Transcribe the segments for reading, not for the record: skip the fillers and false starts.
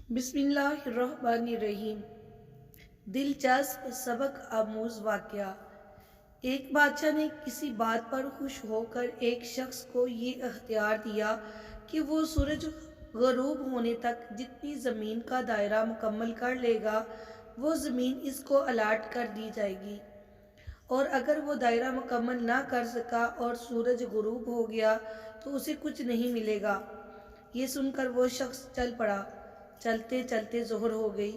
بسم اللہ الرحمن الرحیم۔ دلچسپ سبق آموز واقعہ۔ ایک بادشاہ نے کسی بات پر خوش ہو کر ایک شخص کو یہ اختیار دیا کہ وہ سورج غروب ہونے تک جتنی زمین کا دائرہ مکمل کر لے گا وہ زمین اس کو الاٹ کر دی جائے گی، اور اگر وہ دائرہ مکمل نہ کر سکا اور سورج غروب ہو گیا تو اسے کچھ نہیں ملے گا۔ یہ سن کر وہ شخص چل پڑا۔ چلتے چلتے ظہر ہو گئی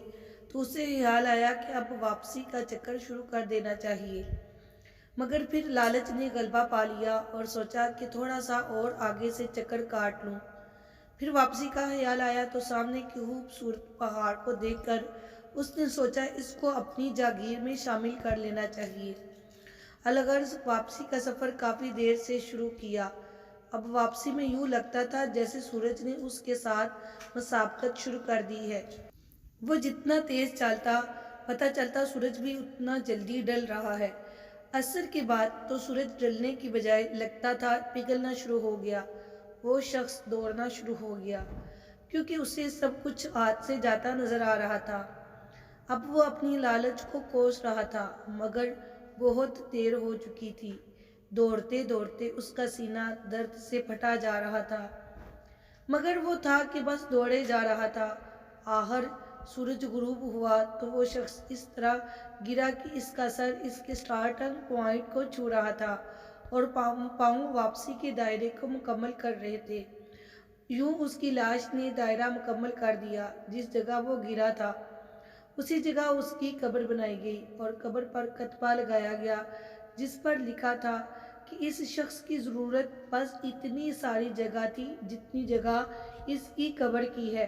تو اسے خیال آیا کہ اب واپسی کا چکر شروع کر دینا چاہیے، مگر پھر لالچ نے غلبہ پا لیا اور سوچا کہ تھوڑا سا اور آگے سے چکر کاٹ لوں۔ پھر واپسی کا خیال آیا تو سامنے کی خوبصورت پہاڑ کو دیکھ کر اس نے سوچا اس کو اپنی جاگیر میں شامل کر لینا چاہیے۔ الغرض واپسی کا سفر کافی دیر سے شروع کیا۔ اب واپسی میں یوں لگتا تھا جیسے سورج نے اس کے ساتھ مسابقت شروع کر دی ہے۔ وہ جتنا تیز چلتا پتہ چلتا سورج بھی اتنا جلدی ڈل رہا ہے۔ عصر کے بعد تو سورج ڈلنے کی بجائے لگتا تھا پگھلنا شروع ہو گیا۔ وہ شخص دوڑنا شروع ہو گیا کیونکہ اسے سب کچھ ہاتھ سے جاتا نظر آ رہا تھا۔ اب وہ اپنی لالچ کو کوس رہا تھا، مگر بہت دیر ہو چکی تھی۔ دوڑتے دوڑتے اس کا سینہ درد سے پھٹا جا رہا تھا، مگر وہ تھا کہ بس دوڑے جا رہا تھا۔ آخر سورج غروب ہوا تو وہ شخص اس طرح گرا کہ اس کا سر اس کے سٹارٹنگ پوائنٹ کو چھو رہا تھا اور پاؤں واپسی کے دائرے کو مکمل کر رہے تھے۔ یوں اس کی لاش نے دائرہ مکمل کر دیا۔ جس جگہ وہ گرا تھا اسی جگہ اس کی قبر بنائی گئی اور قبر پر کتبہ لگایا گیا جس پر لکھا تھا کہ اس شخص کی ضرورت بس اتنی ساری جگہ تھی جتنی جگہ اس کی قبر کی ہے۔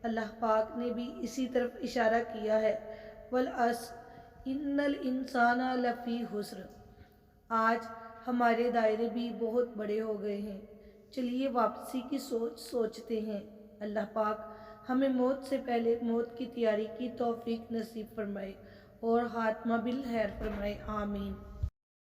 اللہ پاک نے بھی اسی طرف اشارہ کیا ہے، وَالْعَصْرِ إِنَّ الْإِنسَانَ لَفِي خُسْرٍ۔ آج ہمارے دائرے بھی بہت بڑے ہو گئے ہیں، چلیے واپسی کی سوچتے ہیں۔ اللہ پاک ہمیں موت سے پہلے موت کی تیاری کی توفیق نصیب فرمائے اور خاتمہ بالخیر فرمائے، آمین۔